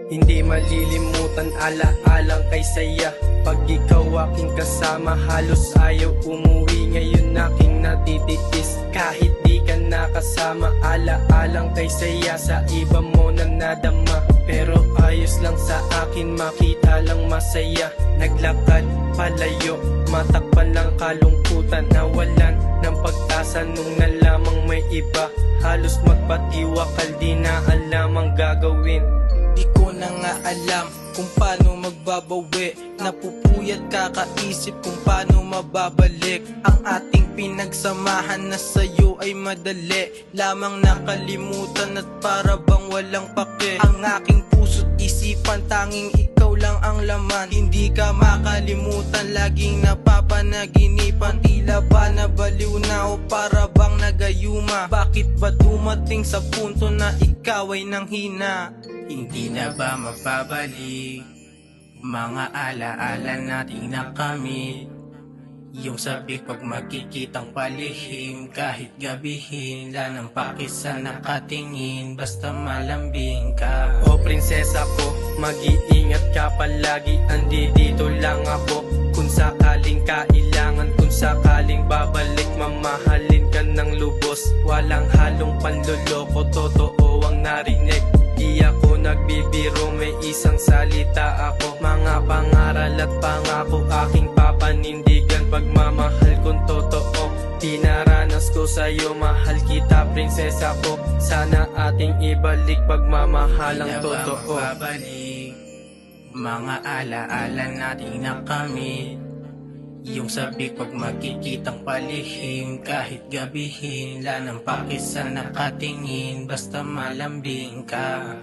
Hindi malilimutan ala-alang kay saya. Pag ikaw aking kasama, halos ayaw umuwi. Ngayon aking natitiis kahit di ka nakasama. Ala-alang kay saya, sa iba mo na nadama. Pero ayos lang sa akin, makita lang masaya. Naglakad palayo, matakpan lang kalungkutan. Nawalan ng pag-asa nung nalamang may iba. Halos magpatiwakal, di na alam ang gagawin. Di ko na nga alam kung paano magbabawi. Napupuyat kakaisip kung paano mababalik. Ang ating pinagsamahan na sa'yo ay madali lamang nakalimutan at para bang walang pake. Ang aking puso't isipan, tanging ikaw lang ang laman. Hindi ka makalimutan, laging napapanaginipan. Tila ba nabaliw na o para bang nagayuma? Bakit ba dumating sa punto na ikaw ay nanghina? Hindi na ba mababalik mga alaala nating nakamit? Yung sabik pag magkikitang palihim, kahit gabihin, wala nang pakisa nakatingin, basta malambing ka. O prinsesa ko, mag-iingat ka palagi, andito lang ako. Kung sakaling kailangan, kung sakaling babalik, mamahalin ka ng lubos. Walang halong panloloko, totoo ang narinig. Di ako nagbibiro, may isang salita ako. Mga pangaral at pangako aking papanindigan. Pagmamahal kong totoo, dinaranas ko sa'yo. Mahal kita prinsesa ko, sana ating ibalik pagmamahalang totoo. Babalik mga alaala nating nakamit. Yung sabik pag magkikitang palihim, kahit gabihin, wala nang pakisa nakatingin, basta malambing ka.